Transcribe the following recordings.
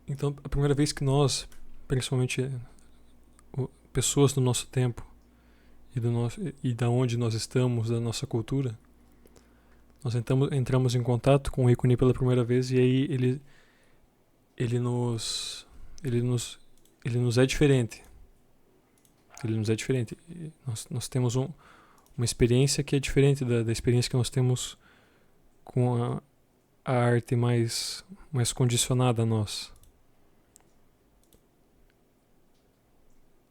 Então, a primeira vez que nós, principalmente pessoas do nosso tempo e da onde nós estamos, da nossa cultura, nós entramos em contato com o ícone pela primeira vez, e aí ele nos ele nos ele nos é diferente. Ele nos é diferente. Nós temos uma experiência que é diferente da experiência que nós temos com a arte mais condicionada a nós.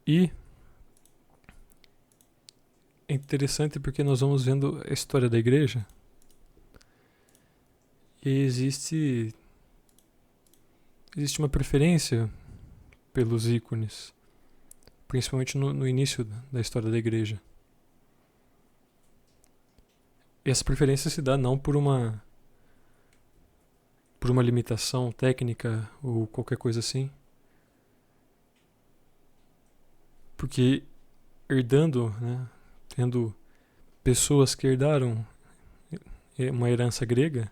E é interessante porque nós vamos vendo a história da igreja e existe uma preferência pelos ícones, principalmente no início da história da igreja. E essa preferência se dá não por uma limitação técnica ou qualquer coisa assim, porque herdando, né, tendo pessoas que herdaram uma herança grega,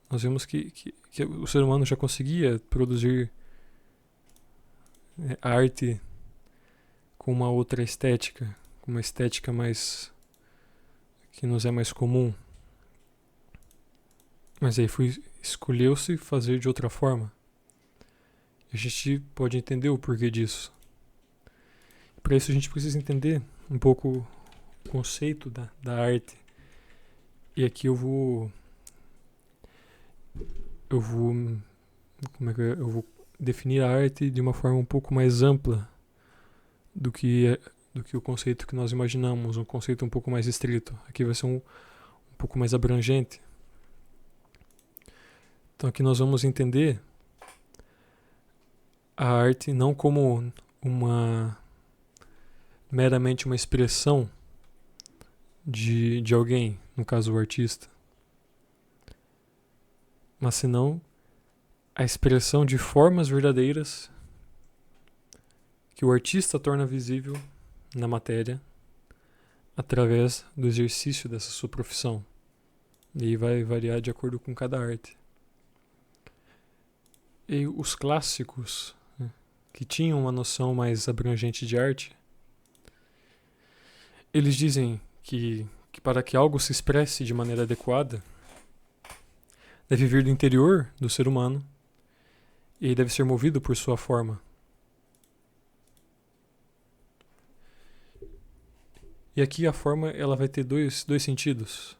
nós vemos que o ser humano já conseguia produzir arte com uma outra estética, com uma estética mais que nos é mais comum. Mas aí escolheu-se fazer de outra forma. E a gente pode entender o porquê disso. Para isso a gente precisa entender um pouco o conceito da arte. E aqui eu vou definir a arte de uma forma um pouco mais ampla do que o conceito que nós imaginamos, um conceito um pouco mais estrito. Aqui vai ser um pouco mais abrangente. Então aqui nós vamos entender a arte não como meramente uma expressão de alguém, no caso o artista, mas senão a expressão de formas verdadeiras que o artista torna visível na matéria através do exercício dessa sua profissão. E aí vai variar de acordo com cada arte. E os clássicos, né, que tinham uma noção mais abrangente de arte, eles dizem que para que algo se expresse de maneira adequada, deve vir do interior do ser humano e deve ser movido por sua forma. E aqui a forma ela vai ter dois sentidos.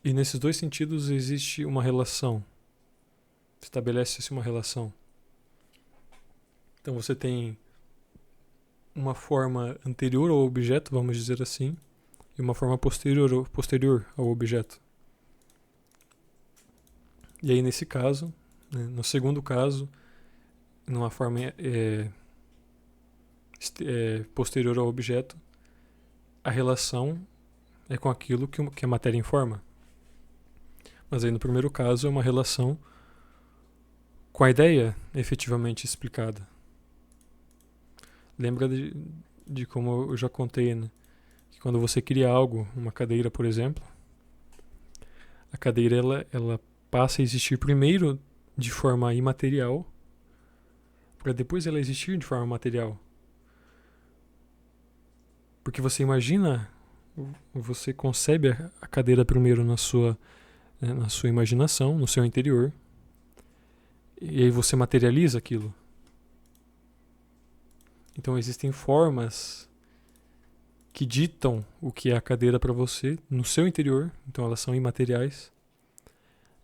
E nesses dois sentidos existe uma relação. Estabelece-se uma relação. Então você tem uma forma anterior ao objeto, vamos dizer assim, e uma forma posterior ao objeto. E aí nesse caso, né, no segundo caso, numa forma posterior ao objeto, a relação é com aquilo que a matéria informa. Mas aí no primeiro caso é uma relação com a ideia efetivamente explicada. Lembra de como eu já contei, né? Que quando você cria algo, uma cadeira, por exemplo, a cadeira ela passa a existir primeiro de forma imaterial, para depois ela existir de forma material. Porque você imagina, você concebe a cadeira primeiro na sua imaginação, no seu interior, e aí você materializa aquilo. Então existem formas que ditam o que é a cadeira para você no seu interior, então elas são imateriais.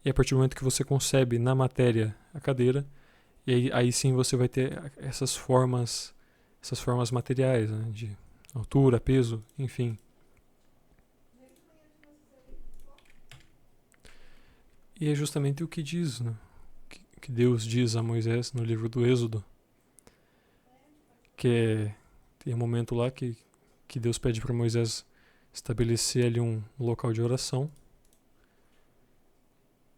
E a partir do momento que você concebe na matéria a cadeira, e aí sim você vai ter essas formas materiais, né, de altura, peso, enfim. E é justamente o que diz, né, que Deus diz a Moisés no livro do Êxodo, que tem um momento lá que Deus pede para Moisés estabelecer ali um local de oração.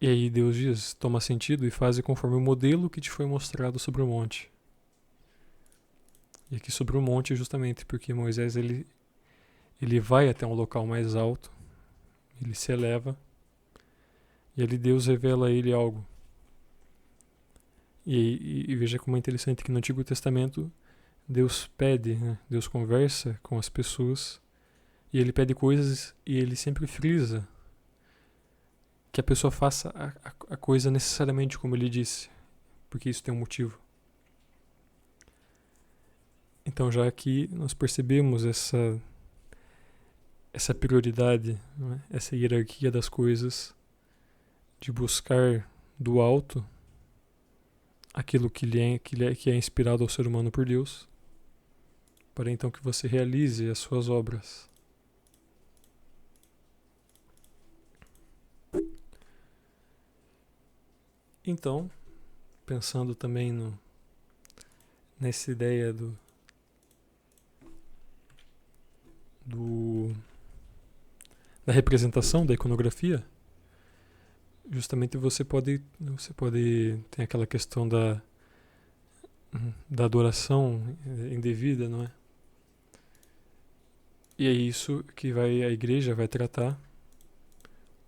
E aí Deus diz, toma sentido e faze conforme o modelo que te foi mostrado sobre o monte. E aqui sobre o monte justamente porque Moisés ele vai até um local mais alto, ele se eleva, e ali Deus revela a ele algo. E veja como é interessante que no Antigo Testamento Deus pede, né? Deus conversa com as pessoas e ele pede coisas e ele sempre frisa que a pessoa faça a coisa necessariamente como ele disse, porque isso tem um motivo. Então já aqui nós percebemos essa prioridade, né? Essa hierarquia das coisas, de buscar do alto aquilo que é inspirado ao ser humano por Deus, para então que você realize as suas obras. Então, pensando também nessa ideia da representação, da iconografia, justamente você pode ter aquela questão da adoração indevida, não é? E é isso que a igreja vai tratar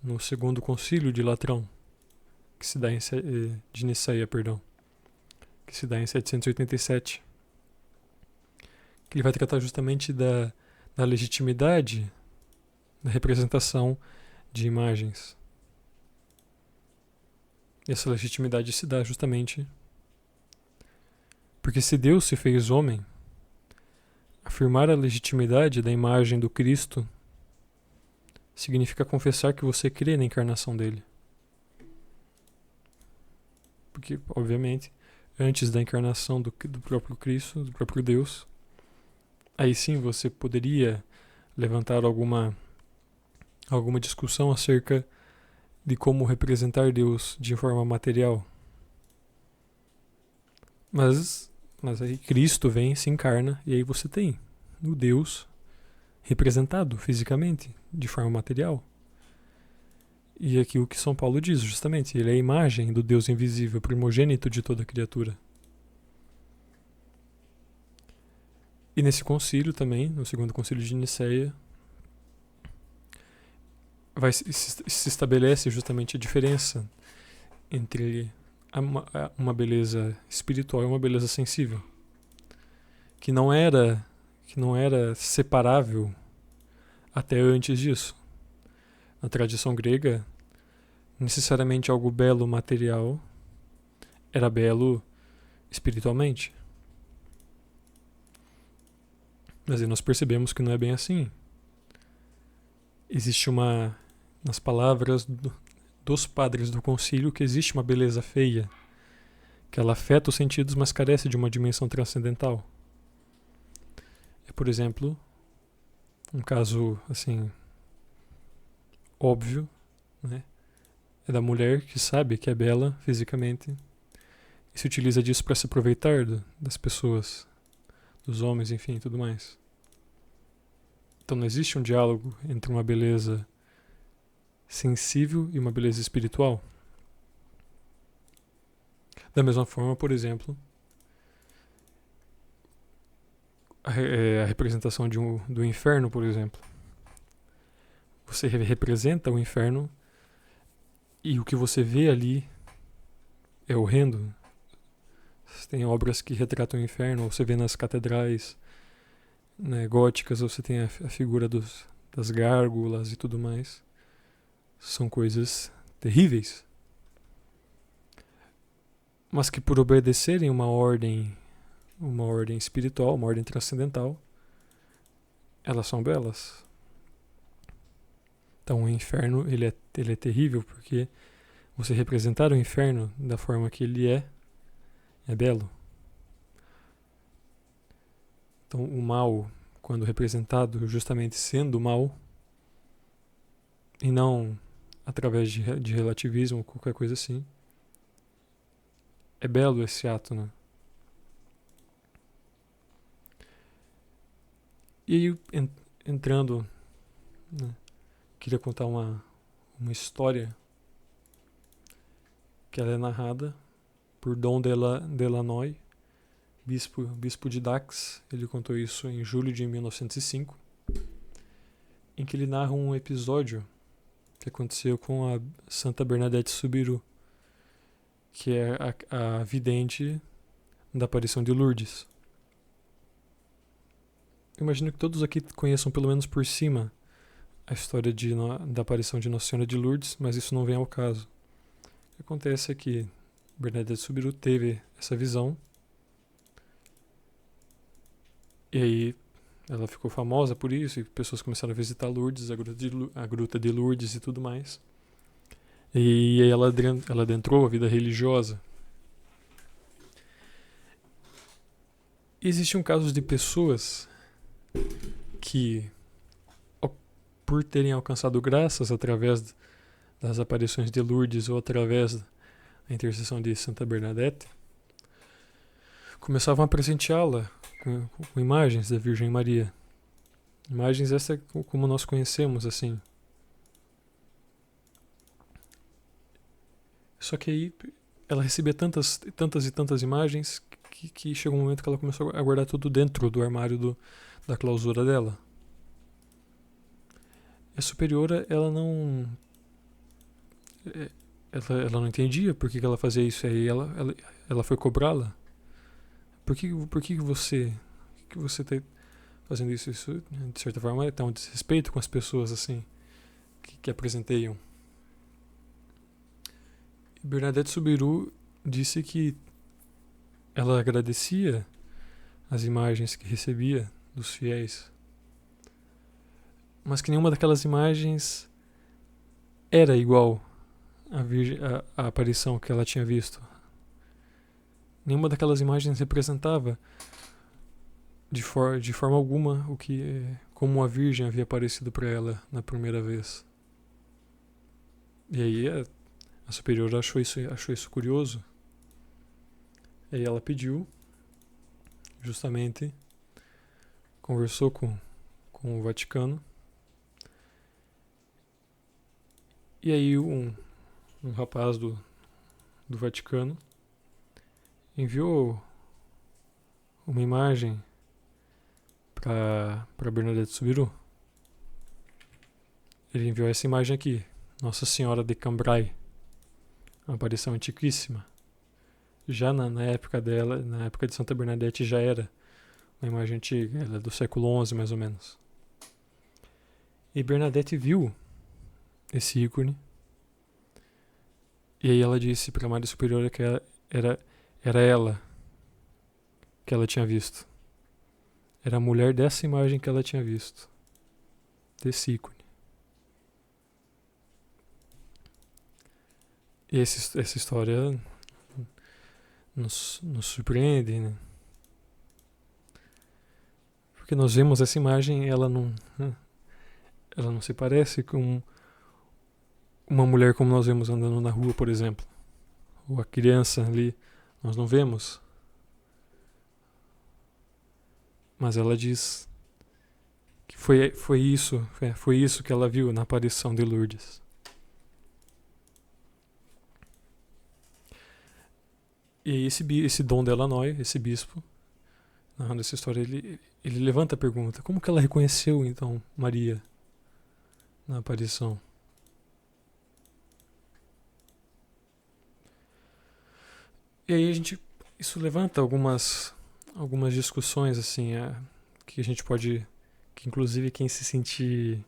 no segundo concílio de Latrão, que se dá de Niceia, que se dá em 787. Que ele vai tratar justamente da legitimidade da representação de imagens. E essa legitimidade se dá justamente porque se Deus se fez homem, afirmar a legitimidade da imagem do Cristo significa confessar que você crê na encarnação dele. Porque, obviamente, antes da encarnação do próprio Cristo, do próprio Deus, aí sim você poderia levantar alguma discussão acerca de como representar Deus de forma material. Mas aí Cristo vem, se encarna, e aí você tem o Deus representado fisicamente, de forma material. E aqui o que São Paulo diz, justamente, ele é a imagem do Deus invisível, primogênito de toda criatura. E nesse concílio também, no segundo concílio de Niceia, se estabelece justamente a diferença entre uma beleza espiritual e uma beleza sensível, que não era separável até antes disso. Na tradição grega, necessariamente algo belo material era belo espiritualmente. Mas aí nós percebemos que não é bem assim. Existe nas palavras dos padres do concílio, que existe uma beleza feia, que ela afeta os sentidos, mas carece de uma dimensão transcendental. É, por exemplo, um caso assim óbvio, né? É da mulher que sabe que é bela fisicamente e se utiliza disso para se aproveitar das pessoas, dos homens, enfim, tudo mais. Então não existe um diálogo entre uma beleza sensível e uma beleza espiritual. Da mesma forma, por exemplo, a representação do inferno, por exemplo. Você representa o inferno e o que você vê ali é horrendo. Você tem obras que retratam o inferno, ou você vê nas catedrais, né, góticas, você tem a figura das gárgulas e tudo mais. São coisas terríveis. Mas que por obedecerem uma ordem espiritual, uma ordem transcendental, elas são belas. Então o inferno ele é terrível porque você representar o inferno da forma que ele é belo. Então o mal, quando representado justamente sendo mal, e não através de relativismo ou qualquer coisa assim, é belo esse ato, né? E aí, entrando, né, queria contar uma história que ela é narrada por Dom Delanoy, bispo de Dax. Ele contou isso em julho de 1905, em que ele narra um episódio que aconteceu com a Santa Bernadette Soubirous, que é a vidente da aparição de Lourdes. Eu imagino que todos aqui conheçam pelo menos por cima a história da aparição de Nossa Senhora de Lourdes, mas isso não vem ao caso. O que acontece é que Bernadette Soubirous teve essa visão, e aí ela ficou famosa por isso, e pessoas começaram a visitar Lourdes, a gruta de Lourdes e tudo mais. E aí ela adentrou a vida religiosa. Existiam casos de pessoas que, por terem alcançado graças através das aparições de Lourdes ou através da intercessão de Santa Bernadette, começavam a presenteá-la com imagens da Virgem Maria. Imagens essas como nós conhecemos, assim. Só que aí ela recebia tantas e tantas imagens que chegou um momento que ela começou a guardar tudo dentro do armário da clausura dela. A superiora, ela não entendia por que ela fazia isso. Aí ela foi cobrá-la. Por que você está fazendo isso? Isso, de certa forma, é um desrespeito com as pessoas assim que apresenteiam. Bernadette Soubirous disse que ela agradecia as imagens que recebia dos fiéis, mas que nenhuma daquelas imagens era igual à aparição que ela tinha visto. Nenhuma daquelas imagens representava de forma alguma como a Virgem havia aparecido para ela na primeira vez. E aí a superiora achou isso curioso. E aí ela pediu, justamente, conversou com o Vaticano. E aí um rapaz do Vaticano enviou uma imagem para Bernadette Soubirous. Ele enviou essa imagem aqui, Nossa Senhora de Cambrai, uma aparição antiquíssima. Já na época dela, na época de Santa Bernadette, já era uma imagem antiga, ela é do século XI mais ou menos. E Bernadette viu esse ícone, e aí ela disse para a Madre Superiora que era ela que ela tinha visto. Era a mulher dessa imagem que ela tinha visto, desse ícone. E essa história nos surpreende, né? Porque nós vemos essa imagem, ela não se parece com uma mulher como nós vemos andando na rua, por exemplo. Ou a criança ali, nós não vemos. Mas ela diz que foi isso que ela viu na aparição de Lourdes. E aí esse Dom Delanoy, esse bispo, narrando essa história, ele levanta a pergunta: como que ela reconheceu então Maria na aparição? E aí isso levanta algumas discussões assim, que a gente pode, que inclusive quem se sentir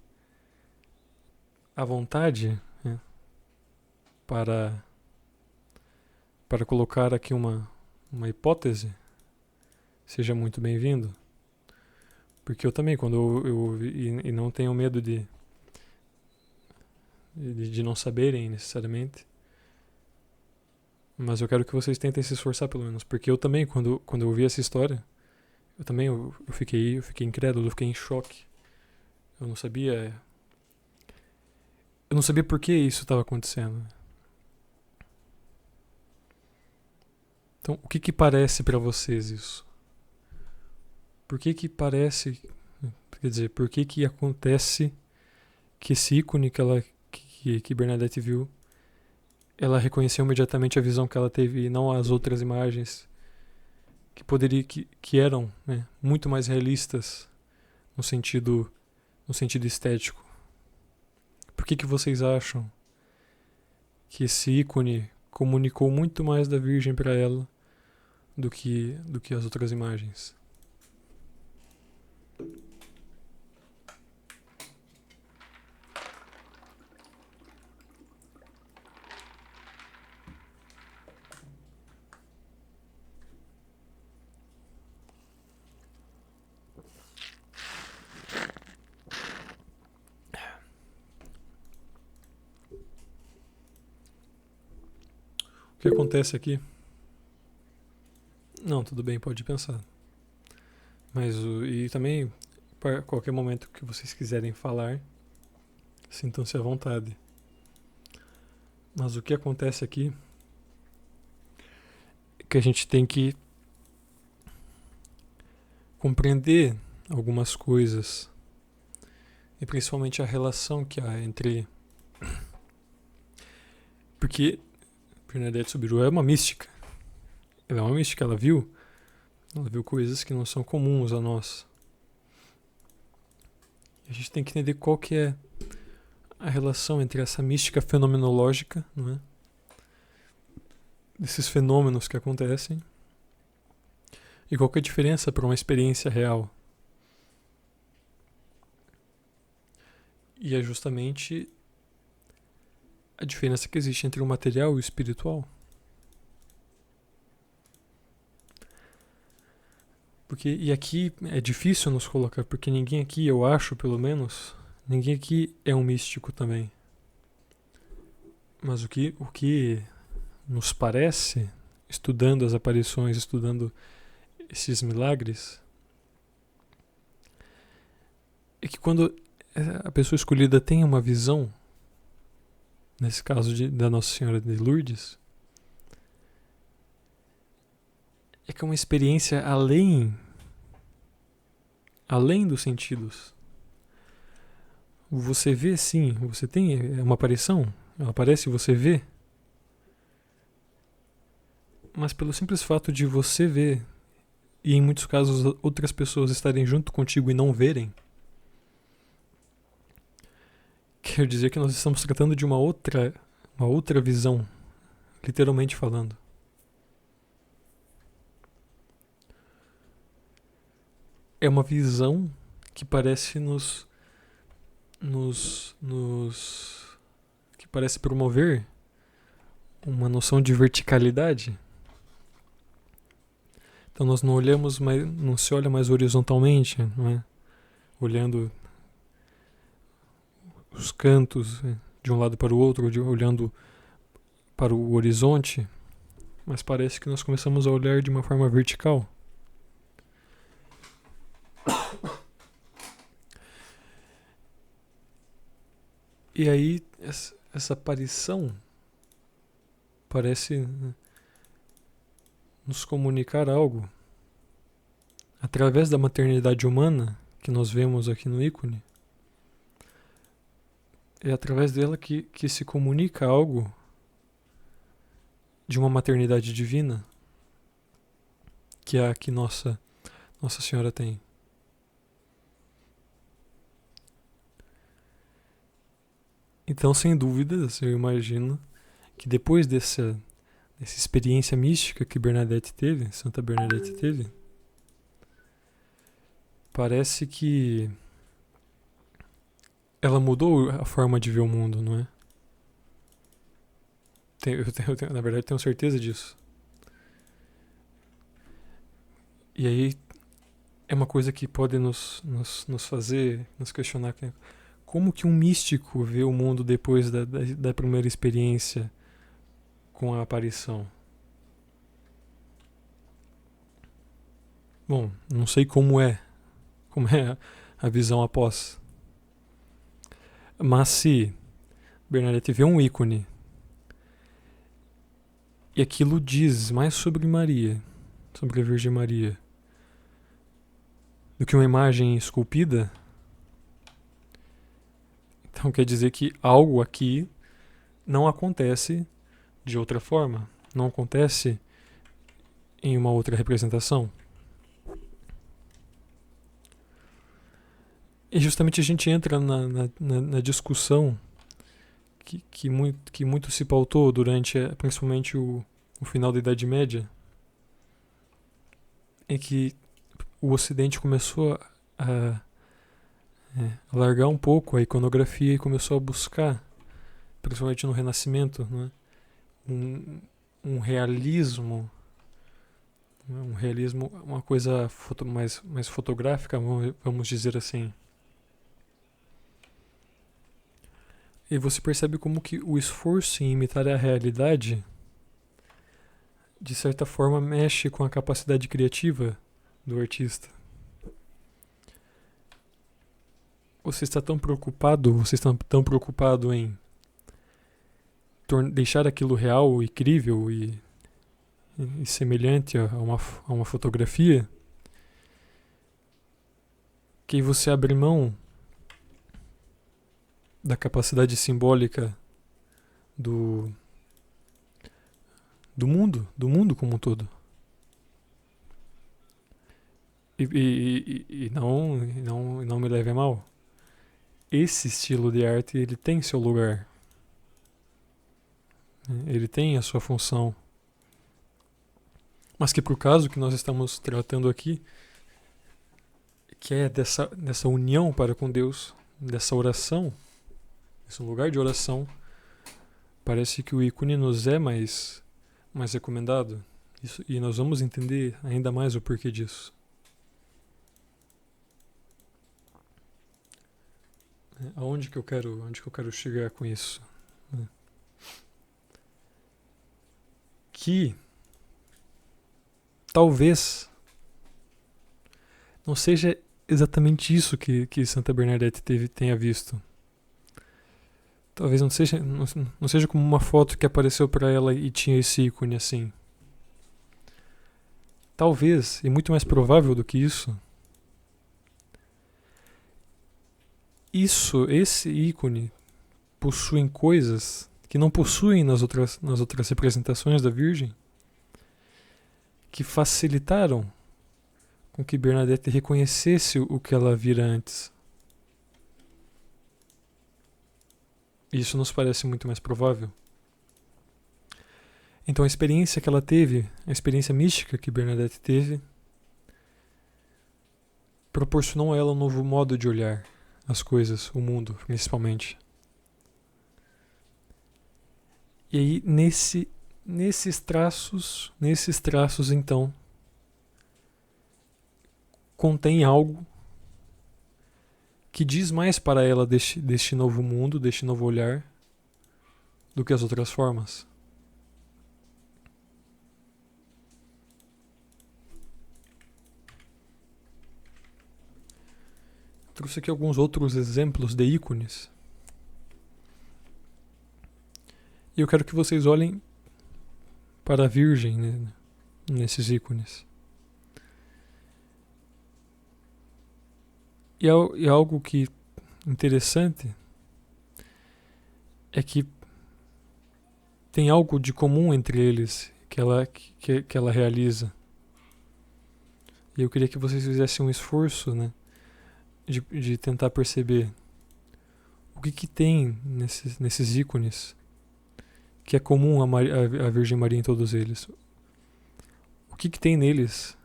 à vontade, né, para colocar aqui uma hipótese, seja muito bem-vindo. Porque eu também, quando eu não tenho medo de não saberem necessariamente, mas eu quero que vocês tentem se esforçar pelo menos, porque eu também, quando eu ouvi essa história, eu fiquei incrédulo, eu fiquei em choque. Eu não sabia por que isso estava acontecendo. Então, o que parece para vocês isso? Por que parece, quer dizer, por que acontece que esse ícone que Bernadette viu, ela reconheceu imediatamente a visão que ela teve e não as outras imagens que eram, né, muito mais realistas no sentido estético? Por que vocês acham que esse ícone comunicou muito mais da Virgem para ela do que as outras imagens. O que acontece aqui? Não, tudo bem, pode pensar. Mas e também, a qualquer momento que vocês quiserem falar, sintam-se à vontade. Mas o que acontece aqui é que a gente tem que compreender algumas coisas, e principalmente a relação que há entre... Porque Bernadette Soubirous é uma mística. Ela é uma mística, ela viu coisas que não são comuns a nós. A gente tem que entender qual que é a relação entre essa mística fenomenológica, não é? Desses fenômenos que acontecem, e qual que é a diferença para uma experiência real. E é justamente a diferença que existe entre o material e o espiritual. E aqui é difícil nos colocar, porque ninguém aqui, eu acho pelo menos, ninguém aqui é um místico também. Mas o que nos parece, estudando as aparições, estudando esses milagres, é que quando a pessoa escolhida tem uma visão, nesse caso da Nossa Senhora de Lourdes, é que é uma experiência além dos sentidos. Você vê sim, você tem uma aparição, ela aparece e você vê, mas pelo simples fato de você ver, e em muitos casos outras pessoas estarem junto contigo e não verem, quer dizer que nós estamos tratando de uma outra visão, literalmente falando. É uma visão que parece que parece promover uma noção de verticalidade. Então nós não olhamos mais, não se olha mais horizontalmente, não é? Olhando os cantos de um lado para o outro, olhando para o horizonte, mas parece que nós começamos a olhar de uma forma vertical. E aí essa aparição parece nos comunicar algo através da maternidade humana que nós vemos aqui no ícone. É através dela que se comunica algo de uma maternidade divina, que é a que Nossa Senhora tem. Então, sem dúvidas, eu imagino que depois dessa experiência mística que Santa Bernadette teve, parece que ela mudou a forma de ver o mundo, não é? Na verdade, tenho certeza disso. E aí é uma coisa que pode nos fazer, nos questionar como que um místico vê o mundo depois da primeira experiência com a aparição. Bom, não sei como é a visão após. Mas se Bernadette vê um ícone e aquilo diz mais sobre Maria, sobre a Virgem Maria, do que uma imagem esculpida, então quer dizer que algo aqui não acontece de outra forma, não acontece em uma outra representação. E justamente a gente entra na discussão que muito se pautou durante, principalmente o final da Idade Média, é que o Ocidente começou a largar um pouco a iconografia e começou a buscar, principalmente no Renascimento, né, um realismo, né, uma coisa mais fotográfica, vamos dizer assim. E você percebe como que o esforço em imitar a realidade, de certa forma, mexe com a capacidade criativa do artista. Você está tão preocupado em deixar aquilo real e crível e semelhante a uma fotografia, que você abre mão da capacidade simbólica do mundo como um todo. E não me leve a mal. Esse estilo de arte, ele tem seu lugar. Ele tem a sua função. Mas que pro caso que nós estamos tratando aqui, que é dessa união para com Deus, dessa oração, esse lugar de oração, parece que o ícone nos é mais recomendado. Isso, e nós vamos entender ainda mais o porquê disso. Aonde que eu quero chegar com isso? Que talvez não seja exatamente isso que Santa Bernadette tenha visto. Talvez não seja como uma foto que apareceu para ela e tinha esse ícone assim. Talvez, e muito mais provável do que isso, esse ícone possuem coisas que não possuem nas outras representações da Virgem, que facilitaram com que Bernadette reconhecesse o que ela vira antes. Isso nos parece muito mais provável. Então a experiência que ela teve, a experiência mística que Bernadette teve, proporcionou a ela um novo modo de olhar as coisas, o mundo, principalmente. E aí, nesses traços, então, contém algo que diz mais para ela deste novo mundo, deste novo olhar, do que as outras formas. Trouxe aqui alguns outros exemplos de ícones. E eu quero que vocês olhem para a Virgem, né, nesses ícones. E algo que interessante é que tem algo de comum entre eles que ela realiza. E eu queria que vocês fizessem um esforço, né, de tentar perceber o que tem nesses ícones que é comum a Virgem Maria em todos eles. O que tem neles,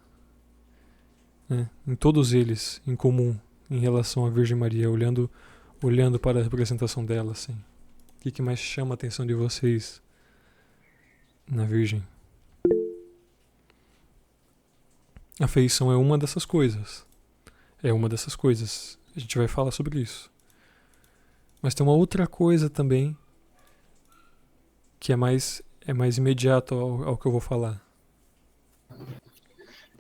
né, em todos eles, em comum, em relação à Virgem Maria, olhando para a representação dela, assim. O que mais chama a atenção de vocês na Virgem? A feição é uma dessas coisas. A gente vai falar sobre isso. Mas tem uma outra coisa também que é mais imediato ao que eu vou falar.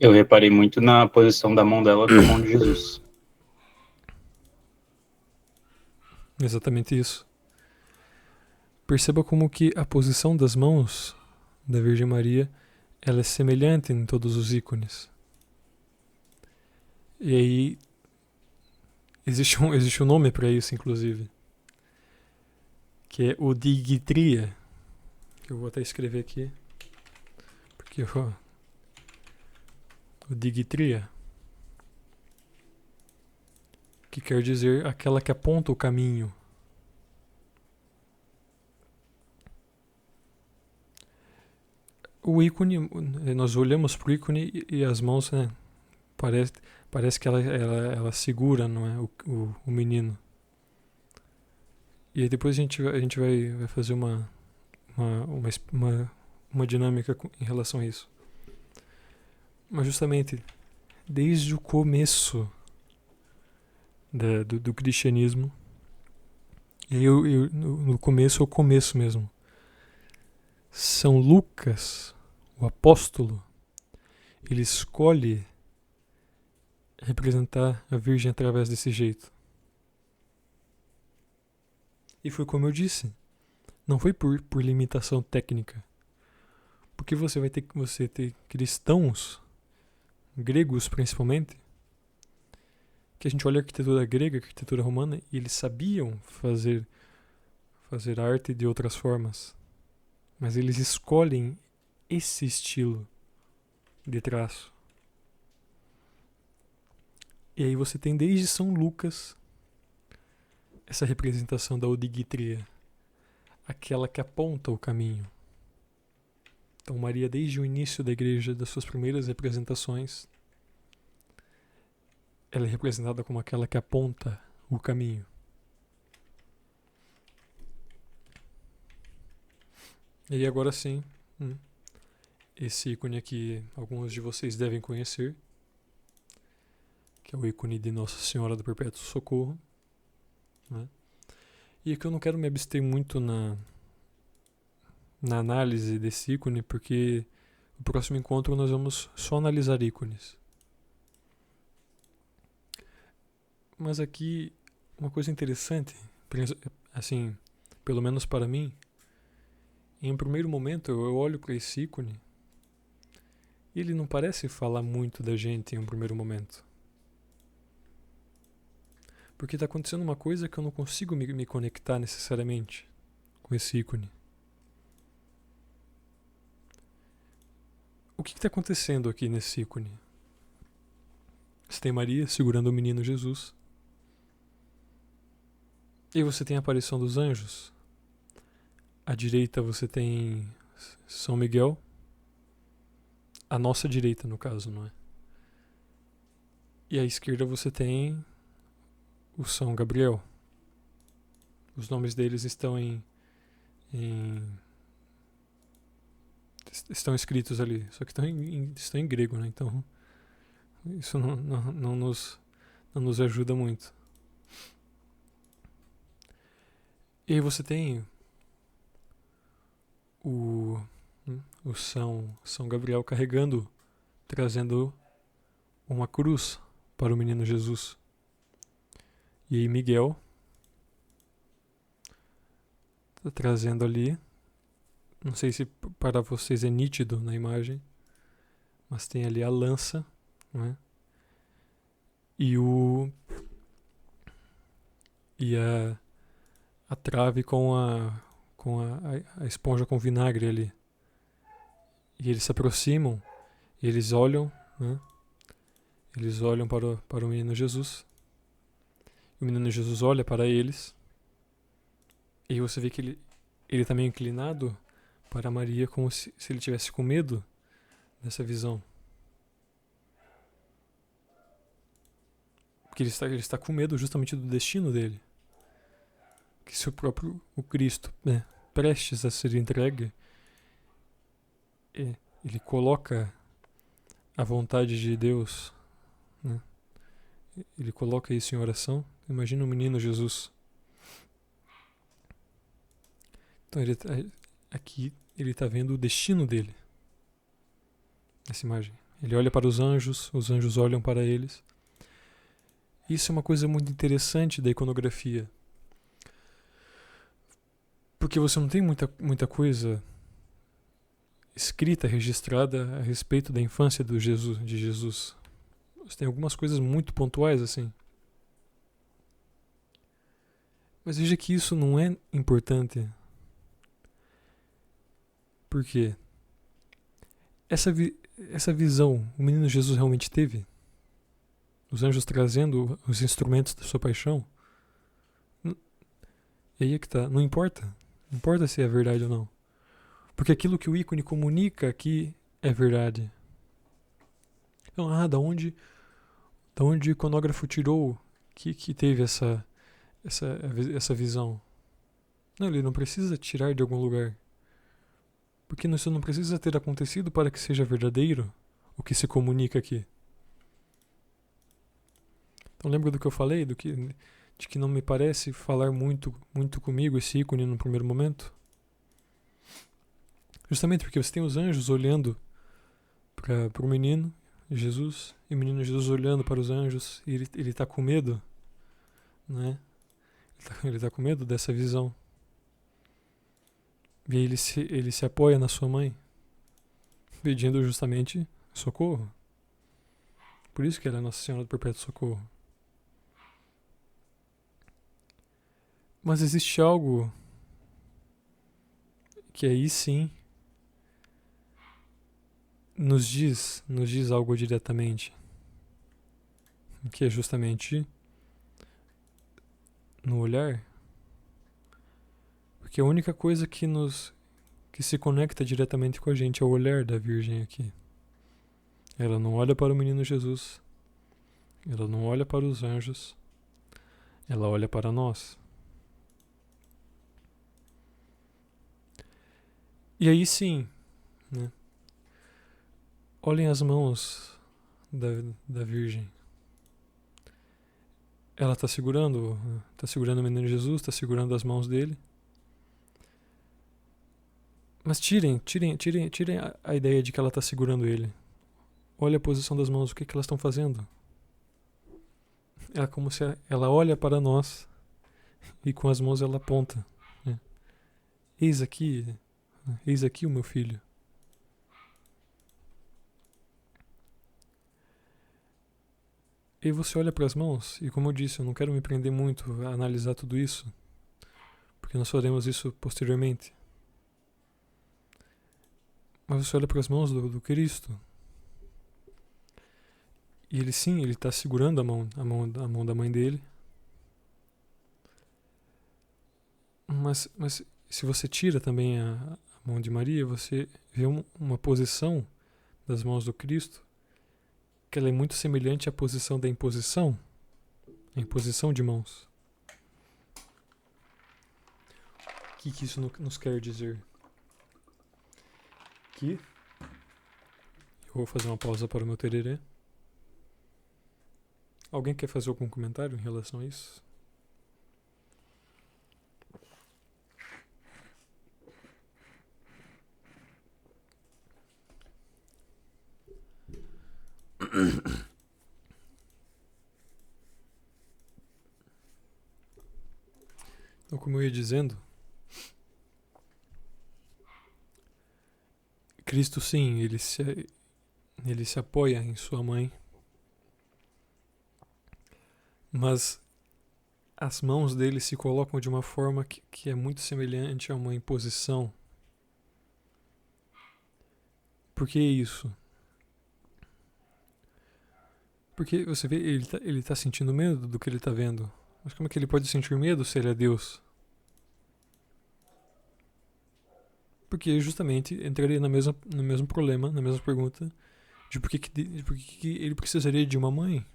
Eu reparei muito na posição da mão dela com a mão de Jesus. Exatamente isso. Perceba como que a posição das mãos da Virgem Maria, ela é semelhante em todos os ícones. E aí existe um nome para isso, inclusive, que é o digitria, que eu vou até escrever aqui, porque o digitria, que quer dizer aquela que aponta o caminho. o ícone, nós olhamos pro ícone e as mãos, né, parece que ela segura, não é, o menino. E aí depois a gente vai fazer uma dinâmica em relação a isso. Mas justamente, desde o começo do cristianismo, e no começo é o começo mesmo, São Lucas, o apóstolo, ele escolhe representar a Virgem através desse jeito. E foi como eu disse, não foi por limitação técnica. Porque você ter cristãos, gregos principalmente, que a gente olha a arquitetura grega, a arquitetura romana, e eles sabiam fazer arte de outras formas. Mas eles escolhem esse estilo de traço. E aí você tem desde São Lucas essa representação da odigitria, aquela que aponta o caminho. Então Maria, desde o início da igreja, das suas primeiras representações, ela é representada como aquela que aponta o caminho. E aí agora sim, esse ícone aqui alguns de vocês devem conhecer, que é o ícone de Nossa Senhora do Perpétuo Socorro, né? E aqui eu não quero me abster muito na análise desse ícone, porque no próximo encontro nós vamos só analisar ícones. Mas aqui, uma coisa interessante, assim, pelo menos para mim, em um primeiro momento eu olho para esse ícone e ele não parece falar muito da gente em um primeiro momento. Porque está acontecendo uma coisa que eu não consigo me conectar necessariamente com esse ícone. O que está acontecendo aqui nesse ícone? Você tem Maria segurando o menino Jesus. E você tem a aparição dos anjos. À direita você tem São Miguel. A nossa direita, no caso, não é? E à esquerda você tem o São Gabriel. Os nomes deles estão estão escritos ali, só que estão em grego, né? Então isso não nos ajuda muito. E aí você tem o São Gabriel trazendo uma cruz para o menino Jesus. E aí Miguel está trazendo ali, não sei se para vocês é nítido na imagem, mas tem ali a lança, né? E a trave com a esponja com vinagre ali. E eles se aproximam, e eles olham, né? Eles olham para o menino Jesus. O menino Jesus olha para eles. E você vê que ele está meio inclinado para Maria, como se ele tivesse com medo dessa visão. Porque ele está com medo justamente do destino dele. Que se o Cristo, né, prestes a ser entregue, ele coloca a vontade de Deus, né? Ele coloca isso em oração. Imagina o menino Jesus. Então aqui ele está vendo o destino dele. Nessa imagem. Ele olha para os anjos olham para eles. Isso é uma coisa muito interessante da iconografia. Porque você não tem muita coisa escrita, registrada a respeito da infância de Jesus. Você tem algumas coisas muito pontuais assim. Mas veja que isso não é importante. Por quê? Essa visão o menino Jesus realmente teve? Os anjos trazendo os instrumentos da sua paixão? E aí é que tá. Não importa. Não importa se é verdade ou não. Porque aquilo que o ícone comunica aqui é verdade. Então, da onde o iconógrafo tirou que teve essa visão? Não, ele não precisa tirar de algum lugar. Porque isso não precisa ter acontecido para que seja verdadeiro o que se comunica aqui. Então lembra do que eu falei? De que não me parece falar muito comigo esse ícone no primeiro momento? Justamente porque você tem os anjos olhando para o menino Jesus, e o menino Jesus olhando para os anjos, e ele está com medo, né? Ele tá com medo dessa visão. E aí ele se apoia na sua mãe, pedindo justamente socorro. Por isso que ela é Nossa Senhora do Perpétuo Socorro. Mas existe algo que aí sim nos diz algo diretamente, que é justamente no olhar. Porque a única coisa que se conecta diretamente com a gente é o olhar da Virgem aqui. Ela não olha para o menino Jesus, ela não olha para os anjos, ela olha para nós. E aí sim, né? Olhem as mãos da Virgem. Ela está segurando o menino Jesus, está segurando as mãos dele. Mas tirem a ideia de que ela está segurando ele. Olha a posição das mãos, o que elas estão fazendo? É como se ela olha para nós e com as mãos ela aponta. Né? Eis aqui o meu filho. E você olha para as mãos, e como eu disse, eu não quero me prender muito a analisar tudo isso, porque nós faremos isso posteriormente. Mas você olha para as mãos do Cristo, e ele está segurando a mão da mãe dele. Mas se você tira também a mão de Maria, você vê uma posição das mãos do Cristo que ela é muito semelhante à posição da imposição, a imposição de mãos. O que isso nos quer dizer? Que eu vou fazer uma pausa para o meu tererê. Alguém quer fazer algum comentário em relação a isso? Então, como eu ia dizendo, Cristo sim, ele se apoia em sua mãe, mas as mãos dele se colocam de uma forma que é muito semelhante a uma imposição. Por que isso? Porque você vê, ele tá sentindo medo do que ele tá vendo. Mas como é que ele pode sentir medo se ele é Deus? Porque justamente entraria no mesmo problema, na mesma pergunta, de por que ele precisaria de uma mãe.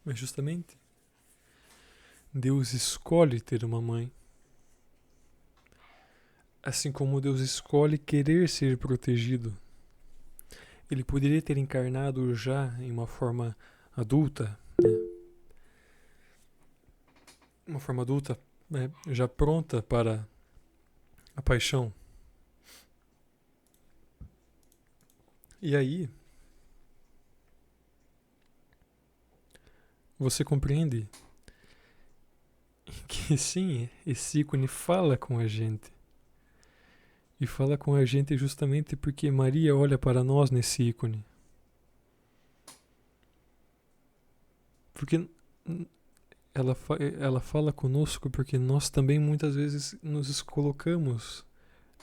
Mas justamente, Deus escolhe ter uma mãe. Assim como Deus escolhe querer ser protegido. Ele poderia ter encarnado já em uma forma adulta, né? Uma forma adulta, né? Já pronta para a paixão. E aí, você compreende que sim, esse ícone fala com a gente. E fala com a gente justamente porque Maria olha para nós nesse ícone. Porque ela fala conosco porque nós também muitas vezes nos colocamos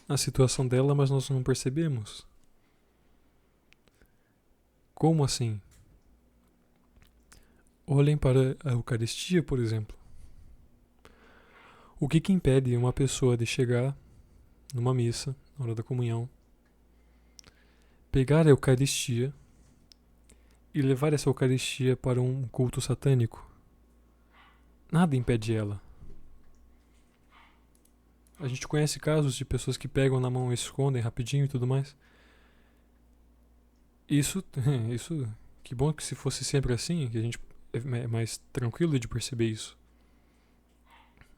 na situação dela, mas nós não percebemos. Como assim? Olhem para a Eucaristia, por exemplo. O que impede uma pessoa de chegar numa missa, na hora da comunhão, pegar a Eucaristia e levar essa Eucaristia para um culto satânico. Nada impede ela. A gente conhece casos de pessoas que pegam na mão e escondem rapidinho e tudo mais. Isso, que bom que se fosse sempre assim, que a gente é mais tranquilo de perceber isso.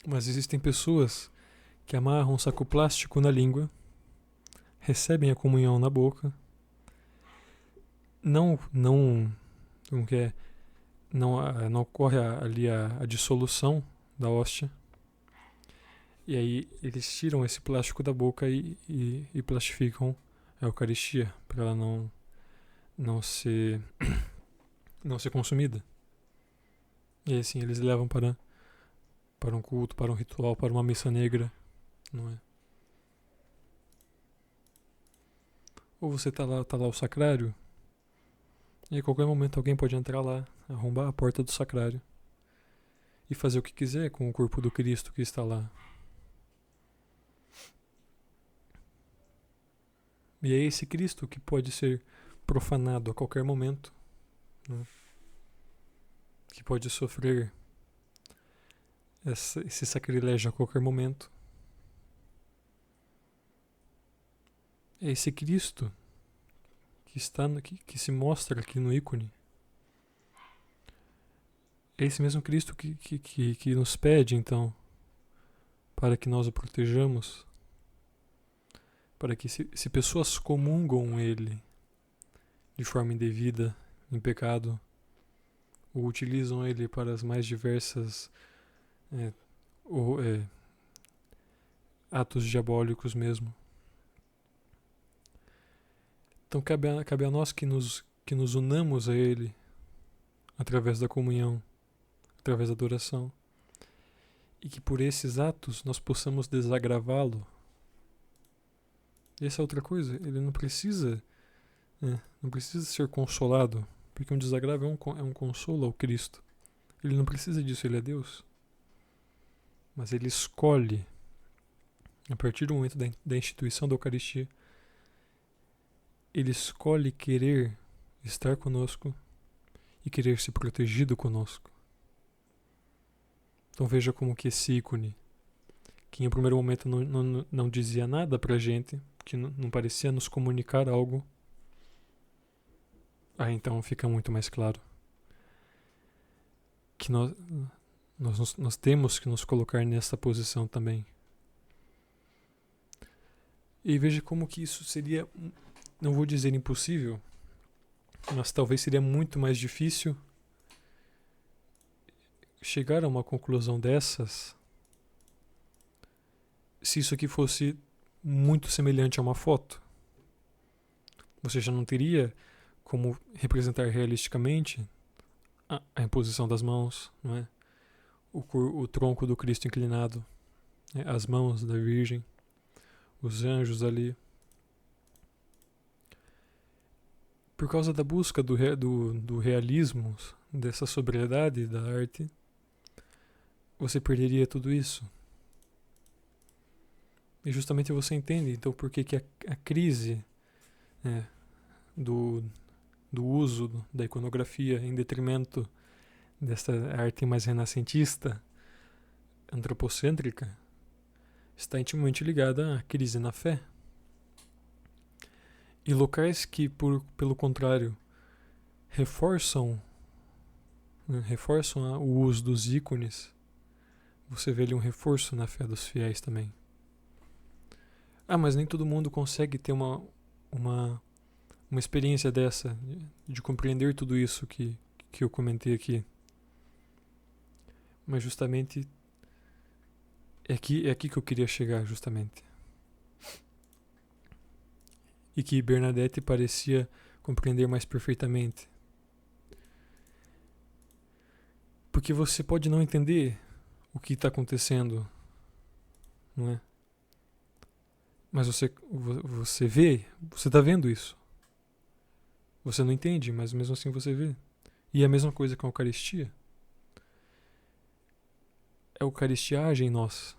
Mas existem pessoas que amarram um saco plástico na língua, recebem a comunhão na boca, como que é? Não ocorre ali a dissolução da hóstia. E aí eles tiram esse plástico da boca e plastificam a Eucaristia para ela não ser consumida. E aí assim eles levam para um culto, para um ritual, para uma missa negra, não é? Ou você tá lá o sacrário, e a qualquer momento alguém pode entrar lá, arrombar a porta do sacrário e fazer o que quiser com o corpo do Cristo que está lá. E é esse Cristo que pode ser profanado a qualquer momento, né? Que pode sofrer esse sacrilégio a qualquer momento. É esse Cristo que se mostra aqui no ícone. É esse mesmo Cristo que nos pede, então, para que nós o protejamos, para que se pessoas comungam Ele de forma indevida, em pecado, ou utilizam Ele para as mais diversas atos diabólicos mesmo. Então cabe a nós que nos unamos a Ele através da comunhão, através da adoração, e que por esses atos nós possamos desagravá-lo. Essa é outra coisa, ele não precisa ser consolado, porque um desagravo é um consolo ao Cristo. Ele não precisa disso, ele é Deus. Mas ele escolhe, a partir do momento da instituição da Eucaristia, ele escolhe querer estar conosco e querer ser protegido conosco. Então veja como que esse ícone, que em primeiro momento não dizia nada pra gente, que não parecia nos comunicar algo, então fica muito mais claro que nós temos que nos colocar nessa posição também. E veja como que isso seria, não vou dizer impossível, mas talvez seria muito mais difícil chegar a uma conclusão dessas se isso aqui fosse muito semelhante a uma foto. Você já não teria como representar realisticamente a imposição das mãos, não é? O tronco do Cristo inclinado, né? As mãos da Virgem, os anjos ali. Por causa da busca do realismo, dessa sobriedade da arte, você perderia tudo isso. E justamente você entende, então, por que a crise do uso da iconografia em detrimento dessa arte mais renascentista, antropocêntrica, está intimamente ligada à crise na fé. E locais que, pelo contrário, reforçam o uso dos ícones, você vê ali um reforço na fé dos fiéis também. Mas nem todo mundo consegue ter uma experiência dessa, de compreender tudo isso que eu comentei aqui. Mas justamente é aqui que eu queria chegar, justamente. E que Bernadette parecia compreender mais perfeitamente. Porque você pode não entender o que está acontecendo, não é? Mas você vê, você está vendo isso. Você não entende, mas mesmo assim você vê. E é a mesma coisa com a Eucaristia. A Eucaristia age em nós.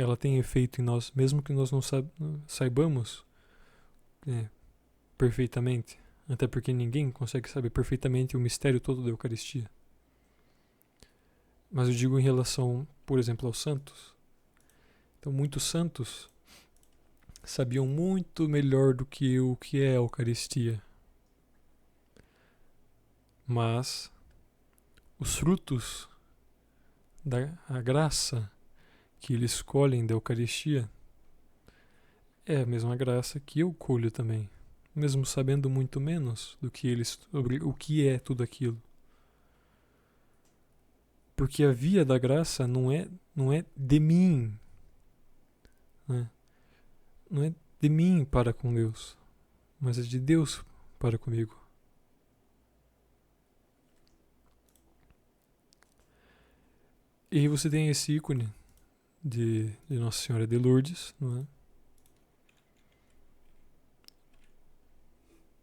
ela tem efeito em nós, mesmo que nós não saibamos perfeitamente. Até porque ninguém consegue saber perfeitamente o mistério todo da Eucaristia. Mas eu digo em relação, por exemplo, aos santos. Então, muitos santos sabiam muito melhor do que o que é a Eucaristia. Mas os frutos da graça que eles escolhem da Eucaristia é a mesma graça que eu colho também, mesmo sabendo muito menos do que eles sobre o que é tudo aquilo. Porque a via da graça não é de mim, né? Não é de mim para com Deus, mas é de Deus para comigo. E aí você tem esse ícone de Nossa Senhora de Lourdes, não é?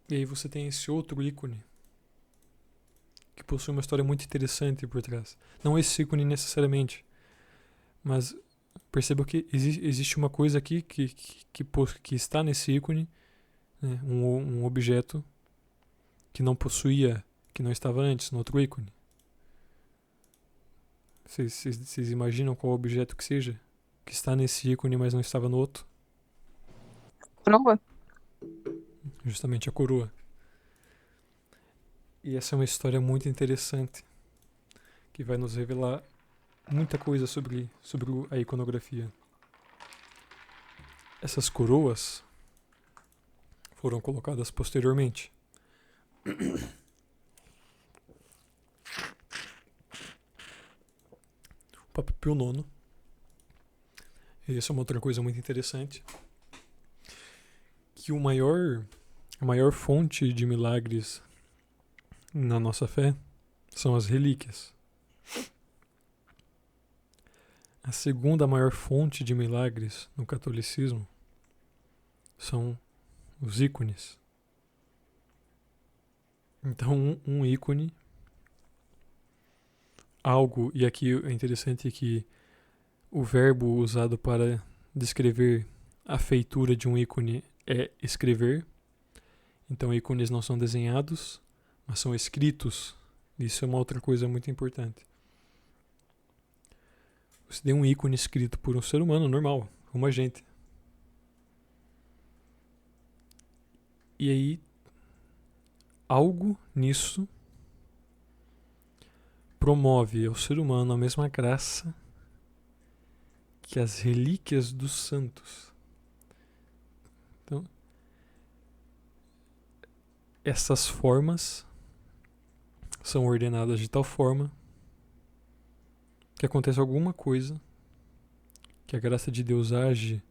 E aí você tem esse outro ícone que possui uma história muito interessante por trás. Não esse ícone necessariamente, mas perceba que existe uma coisa aqui que está nesse ícone, né? Um objeto que não possuía, que não estava antes no outro ícone. Vocês imaginam qual objeto que seja? Que está nesse ícone, mas não estava no outro? Coroa? Justamente a coroa. E essa é uma história muito interessante, que vai nos revelar muita coisa sobre a iconografia. Essas coroas foram colocadas posteriormente. O Papa Pio IX. E essa é uma outra coisa muito interessante. Que a maior fonte de milagres na nossa fé são as relíquias. A segunda maior fonte de milagres no catolicismo são os ícones. Então, um ícone, algo, e aqui é interessante que o verbo usado para descrever a feitura de um ícone é escrever. Então, ícones não são desenhados, mas são escritos. Isso é uma outra coisa muito importante. Você tem um ícone escrito por um ser humano normal, como a gente. E aí, algo nisso promove ao ser humano a mesma graça que as relíquias dos santos. Então, essas formas são ordenadas de tal forma que acontece alguma coisa, que a graça de Deus age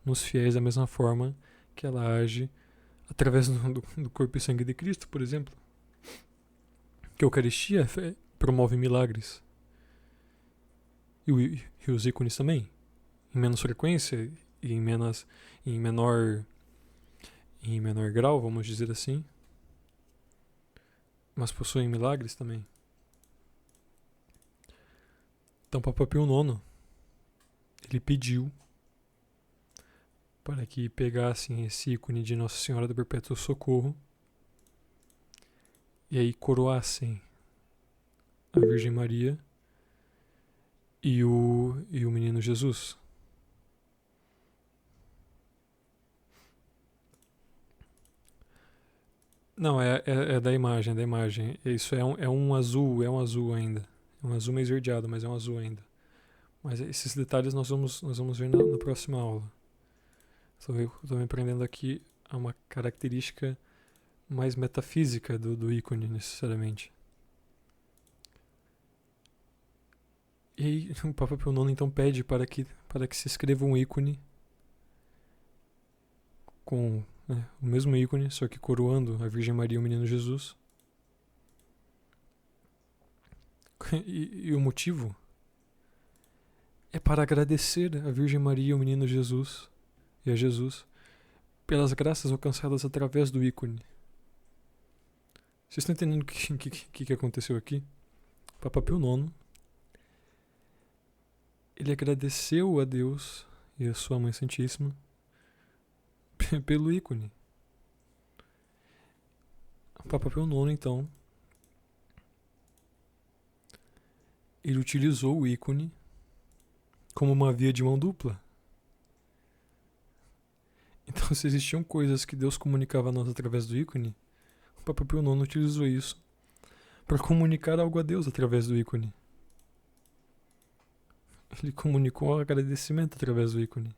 nos fiéis da mesma forma que ela age através do corpo e sangue de Cristo, por exemplo. Que a Eucaristia promove milagres. E os ícones também. Em menos frequência e em menor grau, vamos dizer assim. Mas possuem milagres também. Então, Papa Pio IX, ele pediu para que pegassem esse ícone de Nossa Senhora do Perpétuo Socorro e aí coroassem a Virgem Maria e o menino Jesus. Não, é da imagem, Isso é um azul ainda. É um azul meio esverdeado, mas é um azul ainda. Mas esses detalhes nós vamos ver na próxima aula. Estou me aprendendo aqui a uma característica mais metafísica do ícone, necessariamente. E aí, o Papa Pio IX então pede para que se escreva um ícone com o mesmo ícone, só que coroando a Virgem Maria e o Menino Jesus. E o motivo é para agradecer a Virgem Maria e o Menino Jesus e a Jesus pelas graças alcançadas através do ícone. Vocês estão entendendo o que aconteceu aqui? Papa Pio IX, ele agradeceu a Deus e a sua Mãe Santíssima pelo ícone. O Papa Pio IX, então, ele utilizou o ícone como uma via de mão dupla. Então, se existiam coisas que Deus comunicava a nós através do ícone, o Papa Pio IX utilizou isso para comunicar algo a Deus através do ícone. Ele comunicou agradecimento através do ícone.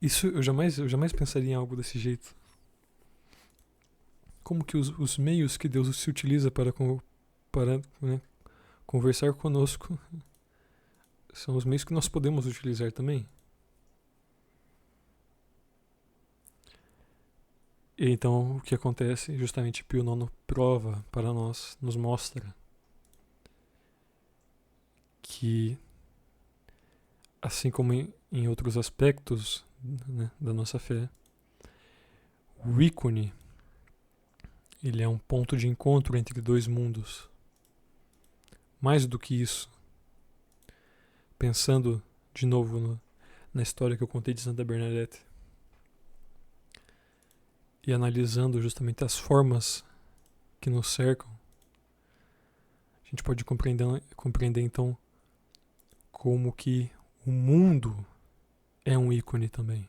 Isso eu jamais pensaria em algo desse jeito. Como que os meios que Deus se utiliza para né, conversar conosco são os meios que nós podemos utilizar também. E então o que acontece? Justamente Pio IX prova para nós, nos mostra que, assim como em outros aspectos, né, da nossa fé, o ícone ele é um ponto de encontro entre dois mundos. Mais do que isso, pensando de novo na história que eu contei de Santa Bernadette e analisando justamente as formas que nos cercam, a gente pode compreender então como que o mundo é um ícone também.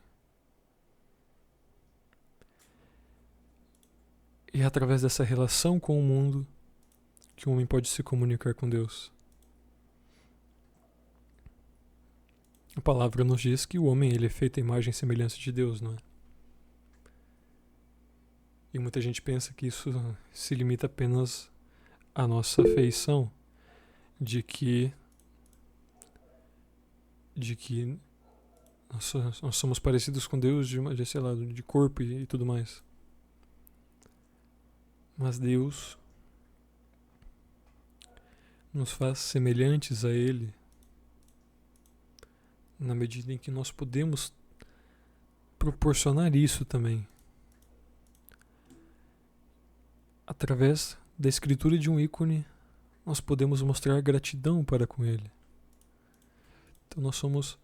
E é através dessa relação com o mundo que o homem pode se comunicar com Deus. A palavra nos diz que o homem ele é feito à imagem e semelhança de Deus, não é? E muita gente pensa que isso se limita apenas à nossa feição, de que nós somos parecidos com Deus sei lá, de corpo e tudo mais. Mas Deus nos faz semelhantes a Ele na medida em que nós podemos proporcionar isso também. Através da escritura de um ícone, nós podemos mostrar gratidão para com Ele. Então nós somos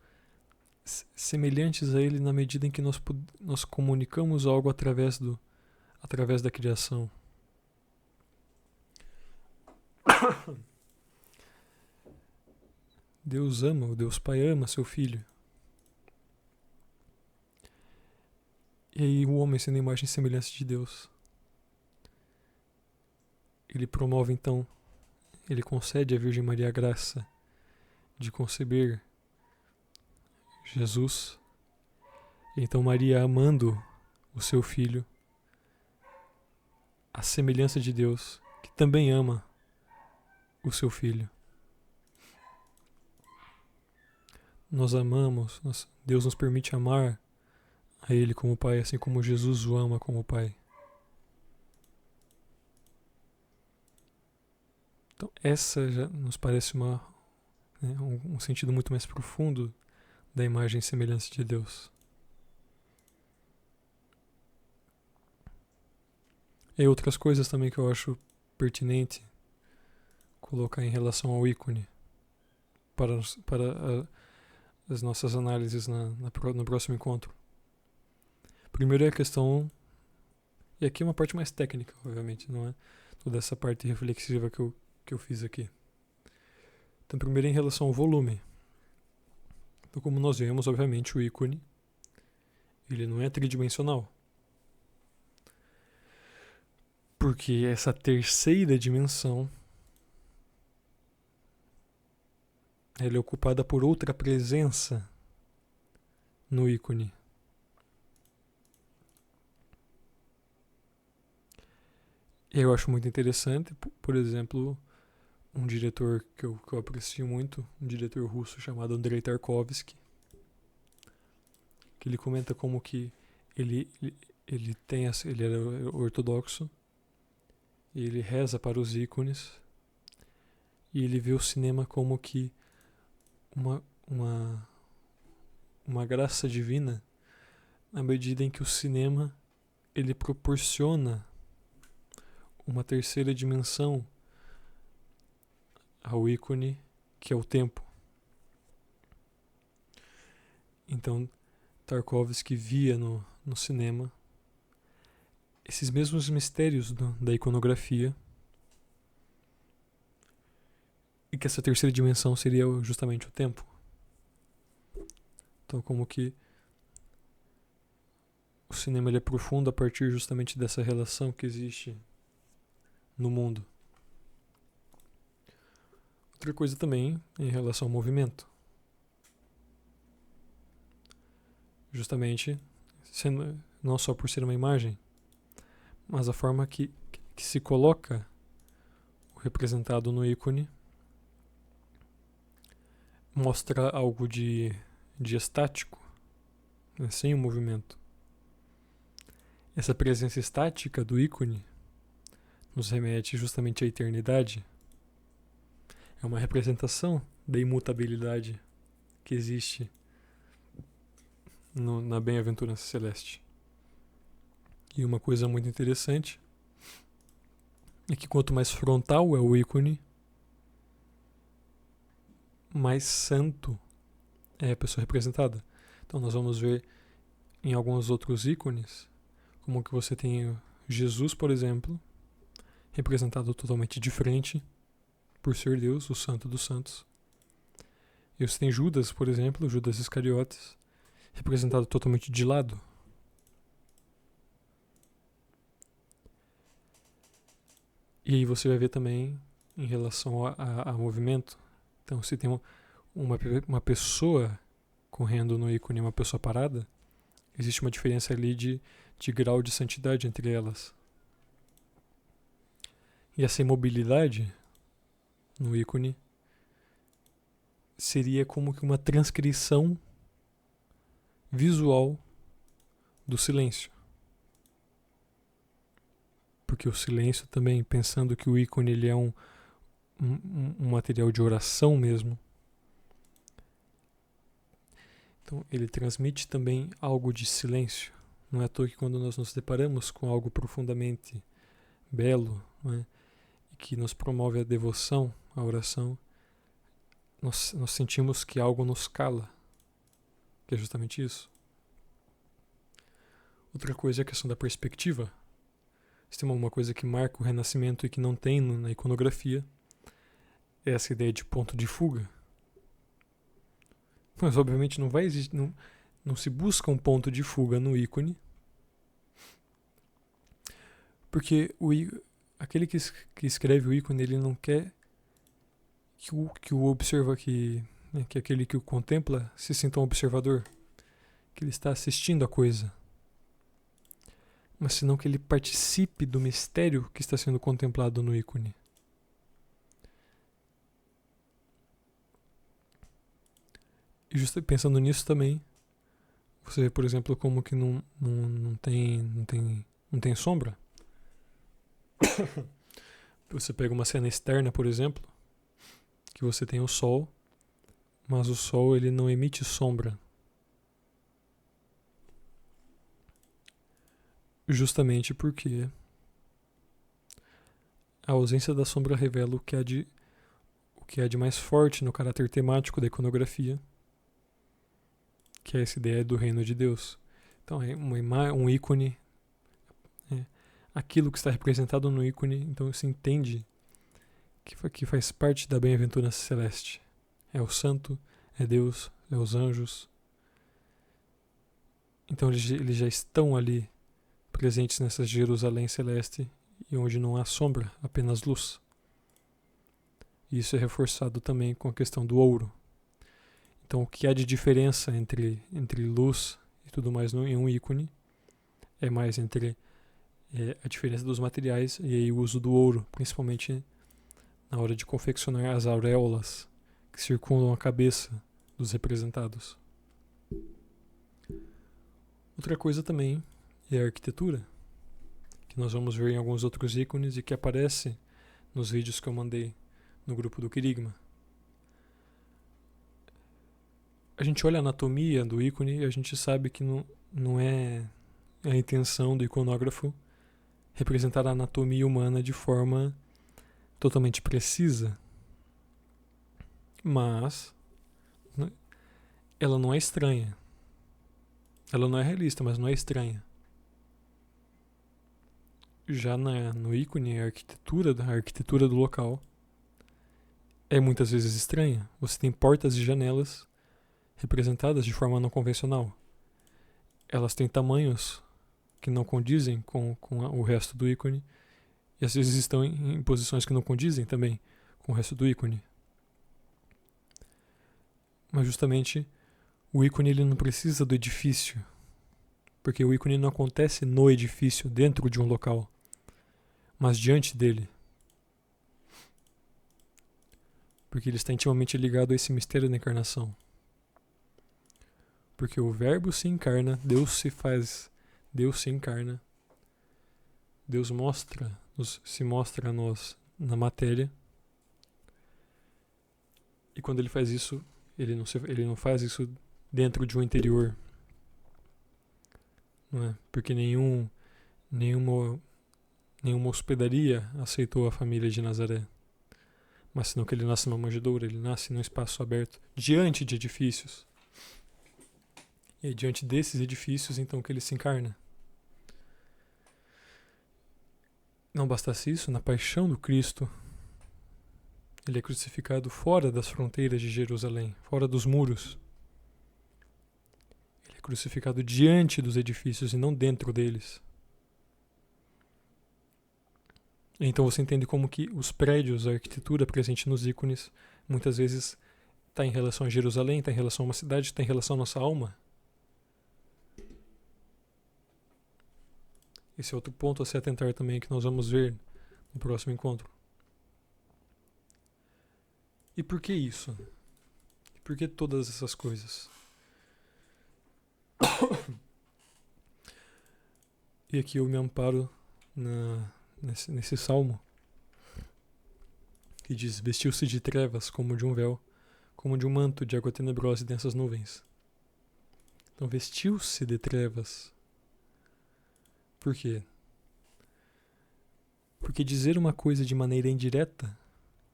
semelhantes a Ele na medida em que nós comunicamos algo através da criação. Deus ama, o Deus Pai ama seu Filho. E aí o homem, sendo a imagem e semelhança de Deus, ele promove então, ele concede à Virgem Maria a graça de conceber Jesus. E então Maria, amando o seu Filho, a semelhança de Deus, que também ama o seu Filho. Nós amamos, Deus nos permite amar a Ele como Pai, assim como Jesus o ama como Pai. Então essa já nos parece um sentido muito mais profundo da imagem e semelhança de Deus. E outras coisas também que eu acho pertinente colocar em relação ao ícone para as nossas análises no próximo encontro. Primeiro é a questão, e aqui é uma parte mais técnica, obviamente, não é toda essa parte reflexiva que eu fiz aqui. Então, primeiro em relação ao volume. Então, como nós vemos, obviamente, o ícone, ele não é tridimensional. Porque essa terceira dimensão, ela é ocupada por outra presença no ícone. E eu acho muito interessante, por exemplo, um diretor que eu aprecio muito, um diretor russo chamado Andrei Tarkovsky, que ele comenta como que ele era ortodoxo e ele reza para os ícones e ele vê o cinema como que uma graça divina na medida em que o cinema ele proporciona uma terceira dimensão ao ícone, que é o tempo. Então, Tarkovsky via no cinema esses mesmos mistérios da iconografia, e que essa terceira dimensão seria justamente o tempo. Então, como que o cinema ele é profundo a partir justamente dessa relação que existe no mundo. Outra coisa também em relação ao movimento. Justamente, não só por ser uma imagem, mas a forma que se coloca o representado no ícone mostra algo de estático, né, sem o movimento. Essa presença estática do ícone nos remete justamente à eternidade. É uma representação da imutabilidade que existe na bem-aventurança celeste. E uma coisa muito interessante é que quanto mais frontal é o ícone, mais santo é a pessoa representada. Então nós vamos ver em alguns outros ícones como que você tem Jesus, por exemplo, representado totalmente de frente, por ser Deus, o santo dos santos. E você tem Judas, por exemplo, Judas Iscariotes, representado totalmente de lado. E aí você vai ver também em relação a movimento. Então, se tem uma pessoa correndo no ícone e uma pessoa parada, existe uma diferença ali de grau de santidade entre elas. E essa imobilidade no ícone seria como que uma transcrição visual do silêncio. Porque o silêncio também, pensando que o ícone ele é um material de oração mesmo, então ele transmite também algo de silêncio. Não é à toa que quando nós nos deparamos com algo profundamente belo, né, e que nos promove a devoção, a oração, nós sentimos que algo nos cala, que é justamente isso. Outra coisa é a questão da perspectiva. Se tem uma coisa que marca o Renascimento e que não tem na iconografia, é essa ideia de ponto de fuga. Mas obviamente não vai existir, não se busca um ponto de fuga no ícone, porque aquele que escreve o ícone, ele não quer que o observa, que aquele que o contempla se sinta um observador, que ele está assistindo a coisa, mas senão que ele participe do mistério que está sendo contemplado no ícone. E justo pensando nisso também, você vê, por exemplo, como que não tem sombra. Você pega uma cena externa, por exemplo, que você tem o sol, mas o sol ele não emite sombra. Justamente porque a ausência da sombra revela o que há de mais forte no caráter temático da iconografia, que é essa ideia do reino de Deus. Então é um ícone, aquilo que está representado no ícone, então se entende que faz parte da bem-aventurança celeste. É o santo, é Deus, é os anjos. Então eles já estão ali presentes nessa Jerusalém celeste, e onde não há sombra, apenas luz. E isso é reforçado também com a questão do ouro. Então o que há de diferença entre luz e tudo mais em um ícone é mais entre a diferença dos materiais e aí o uso do ouro, principalmente na hora de confeccionar as auréolas que circundam a cabeça dos representados. Outra coisa também é a arquitetura, que nós vamos ver em alguns outros ícones e que aparece nos vídeos que eu mandei no grupo do Querigma. A gente olha a anatomia do ícone e a gente sabe que não é a intenção do iconógrafo representar a anatomia humana de forma totalmente precisa, mas ela não é estranha. Ela não é realista, mas não é estranha. Já no ícone, a arquitetura do local é muitas vezes estranha. Você tem portas e janelas representadas de forma não convencional. Elas têm tamanhos que não condizem com o resto do ícone, e às vezes estão em posições que não condizem também com o resto do ícone. Mas justamente o ícone ele não precisa do edifício, porque o ícone não acontece no edifício, dentro de um local, mas diante dele. Porque ele está intimamente ligado a esse mistério da encarnação. Porque o Verbo se encarna, Deus se encarna, Deus se mostra a nós na matéria. E quando ele faz isso, ele não faz isso dentro de um interior. Não é? Porque nenhuma hospedaria aceitou a família de Nazaré. Mas senão que ele nasce numa manjedoura, ele nasce num espaço aberto, diante de edifícios. E é diante desses edifícios, então, que ele se encarna. Não bastasse isso, na paixão do Cristo, ele é crucificado fora das fronteiras de Jerusalém, fora dos muros. Ele é crucificado diante dos edifícios e não dentro deles. Então você entende como que os prédios, a arquitetura presente nos ícones, muitas vezes está em relação a Jerusalém, está em relação a uma cidade, está em relação à nossa alma. Esse é outro ponto a se atentar também, que nós vamos ver no próximo encontro. E por que isso? E por que todas essas coisas? E aqui eu me amparo nesse salmo, que diz: vestiu-se de trevas como de um véu, como de um manto de água tenebrosa e densas nuvens. Então vestiu-se de trevas. Por quê? Porque dizer uma coisa de maneira indireta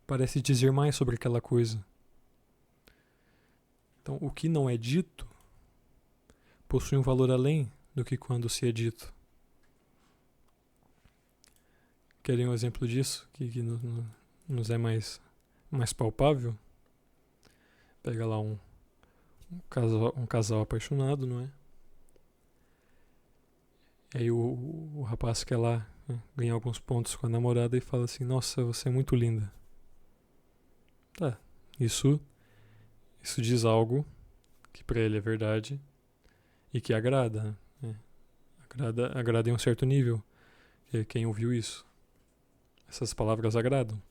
parece dizer mais sobre aquela coisa. Então, o que não é dito possui um valor além do que quando se é dito. Querem um exemplo disso, que nos é mais palpável? Pega lá um casal apaixonado, não é? E aí o rapaz quer lá, né, ganhar alguns pontos com a namorada e fala assim: nossa, você é muito linda. Tá, isso diz algo que para ele é verdade e que agrada, né? Agrada em um certo nível. E quem ouviu isso? Essas palavras agradam.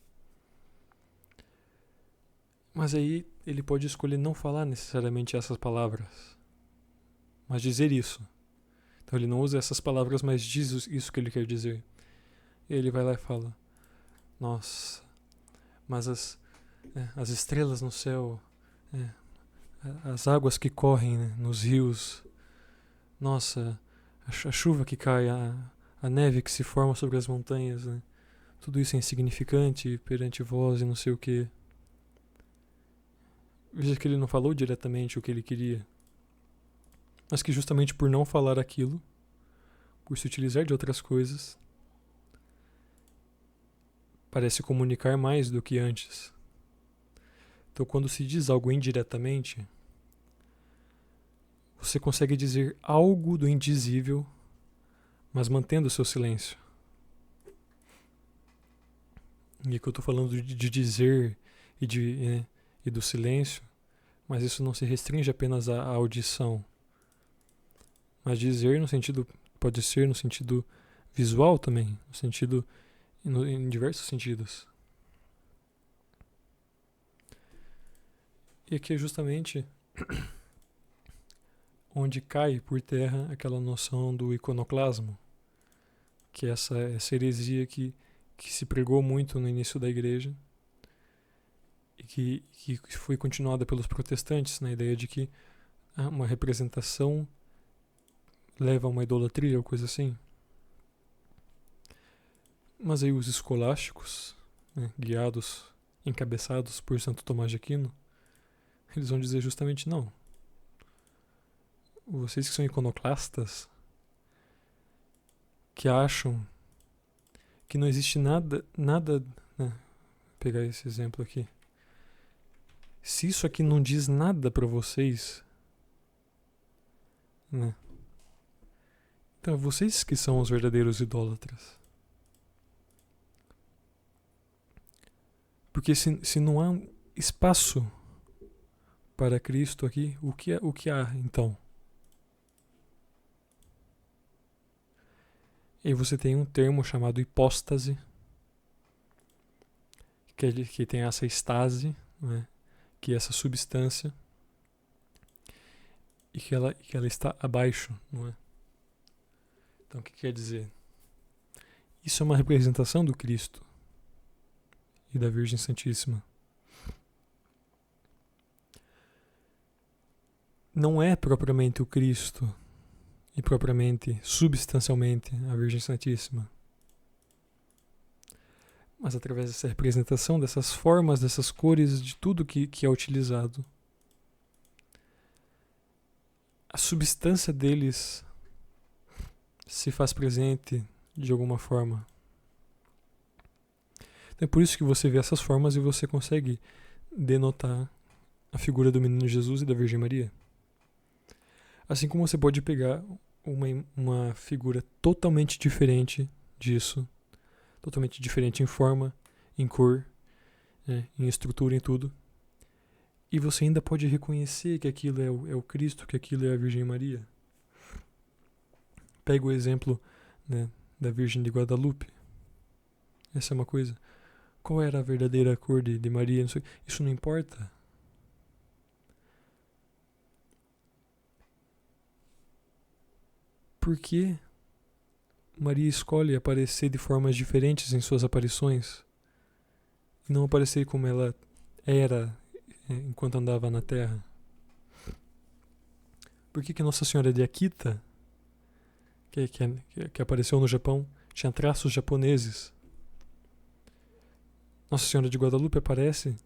Mas aí ele pode escolher não falar necessariamente essas palavras, mas dizer isso. Então ele não usa essas palavras, mas diz isso que ele quer dizer. E ele vai lá e fala: nossa, mas as estrelas no céu, as águas que correm, né, nos rios, nossa, a chuva que cai, a neve que se forma sobre as montanhas, né, tudo isso é insignificante perante vós e não sei o que. Veja que ele não falou diretamente o que ele queria, mas que justamente por não falar aquilo, por se utilizar de outras coisas, parece comunicar mais do que antes. Então, quando se diz algo indiretamente, você consegue dizer algo do indizível, mas mantendo o seu silêncio. E que eu estou falando de dizer e do silêncio, mas isso não se restringe apenas à audição. Mas dizer no sentido, pode ser no sentido visual também, no sentido, em diversos sentidos. E aqui é justamente onde cai por terra aquela noção do iconoclasmo, que é essa heresia que se pregou muito no início da igreja e que foi continuada pelos protestantes, na ideia de que uma representação leva a uma idolatria ou coisa assim. Mas aí os escolásticos, né, encabeçados por Santo Tomás de Aquino, eles vão dizer justamente não. vocês que são iconoclastas, que acham que não existe nada, né? Vou pegar esse exemplo aqui. Se isso aqui não diz nada para vocês, né? Então, vocês que são os verdadeiros idólatras. Porque se não há espaço para Cristo aqui, o que há então? E você tem um termo chamado hipóstase, que tem essa estase, né? Que é essa substância, e que ela está abaixo, não é? Então, o que quer dizer? Isso é uma representação do Cristo e da Virgem Santíssima. Não é propriamente o Cristo e propriamente, substancialmente, a Virgem Santíssima. Mas através dessa representação, dessas formas, dessas cores, de tudo que é utilizado, a substância deles se faz presente de alguma forma. Então é por isso que você vê essas formas e você consegue denotar a figura do menino Jesus e da Virgem Maria. Assim como você pode pegar uma figura totalmente diferente disso, totalmente diferente em forma, em cor, né, em estrutura, em tudo, e você ainda pode reconhecer que aquilo é o Cristo, que aquilo é a Virgem Maria. Pega o exemplo, né, da Virgem de Guadalupe. Essa é uma coisa. Qual era a verdadeira cor de Maria? Isso não importa. Por que Maria escolhe aparecer de formas diferentes em suas aparições e não aparecer como ela era enquanto andava na Terra? Por que Nossa Senhora de Akita, que apareceu no Japão, tinha traços japoneses? Nossa Senhora de Guadalupe aparece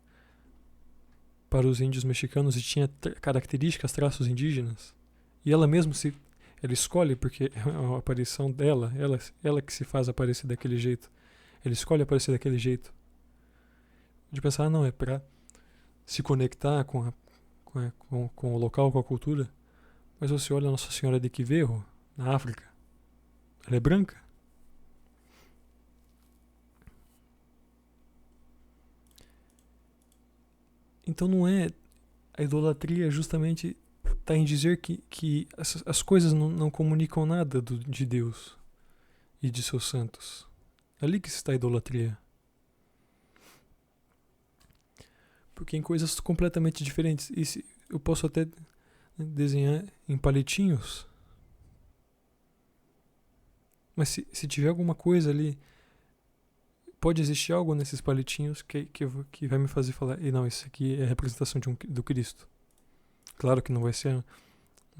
para os índios mexicanos e tinha características, traços indígenas. E ela mesma ela escolhe, porque é a aparição dela, ela que se faz aparecer daquele jeito. Ela escolhe aparecer daquele jeito. De pensar, não, é para se conectar com o local, com a cultura. Mas você olha a Nossa Senhora de Quiverro, na África. Ela é branca. Então não é... A idolatria justamente está em dizer que as coisas não comunicam nada de Deus e de seus santos. É ali que está a idolatria. Porque em coisas completamente diferentes. E eu posso até desenhar em palitinhos. Mas se tiver alguma coisa ali, pode existir algo nesses palitinhos que vai me fazer falar, e não, isso aqui é a representação do Cristo. Claro que não vai ser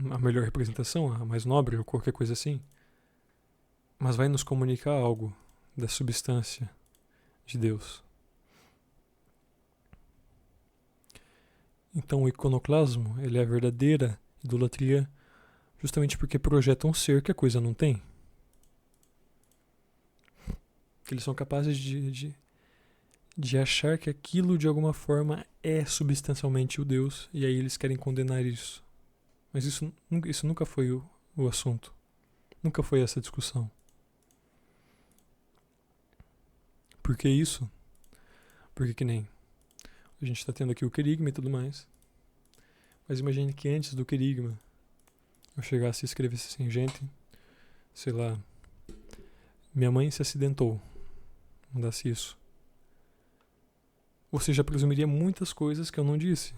a melhor representação, a mais nobre ou qualquer coisa assim, mas vai nos comunicar algo da substância de Deus. Então o iconoclasmo, ele é a verdadeira idolatria justamente porque projeta um ser que a coisa não tem. Que eles são capazes de achar que aquilo de alguma forma é substancialmente o Deus, e aí eles querem condenar isso. Mas isso nunca foi o assunto. Nunca foi essa discussão. Por que isso? Porque que nem a gente está tendo aqui o querigma e tudo mais. Mas imagine que antes do querigma eu chegasse e escrevesse assim, gente, sei lá, minha mãe se acidentou. Mandasse isso. Você já presumiria muitas coisas que eu não disse.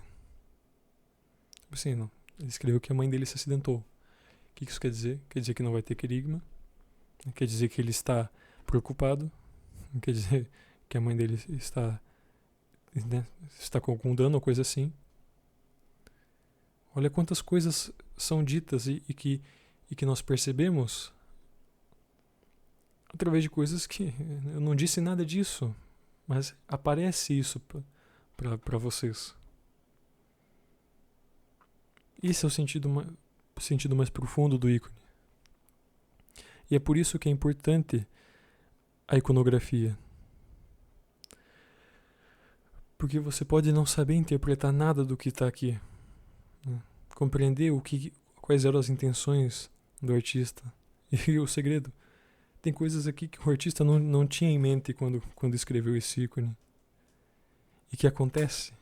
Tipo assim, não. Ele escreveu que a mãe dele se acidentou. O que isso quer dizer? Quer dizer que não vai ter querigma. Quer dizer que ele está preocupado. Quer dizer que a mãe dele está com algum dano ou coisa assim. Olha quantas coisas são ditas e que nós percebemos através de coisas que eu não disse nada disso, mas aparece isso para vocês. Esse é o sentido sentido mais profundo do ícone. E é por isso que é importante a iconografia. Porque você pode não saber interpretar nada do que está aqui, né? Compreender quais eram as intenções do artista. E o segredo, tem coisas aqui que o artista não tinha em mente quando escreveu esse ícone. E que acontece.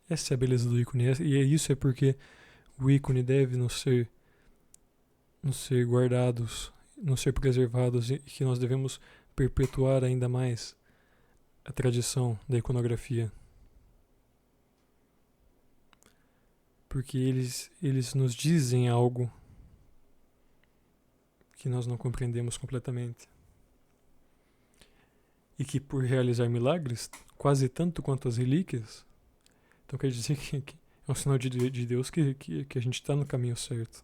Essa é a beleza do ícone. E isso é porque o ícone deve nos ser guardados, nos ser preservados, e que nós devemos perpetuar ainda mais a tradição da iconografia. Porque eles nos dizem algo que nós não compreendemos completamente. E que por realizar milagres, quase tanto quanto as relíquias, então quer dizer que é um sinal de Deus que a gente está no caminho certo.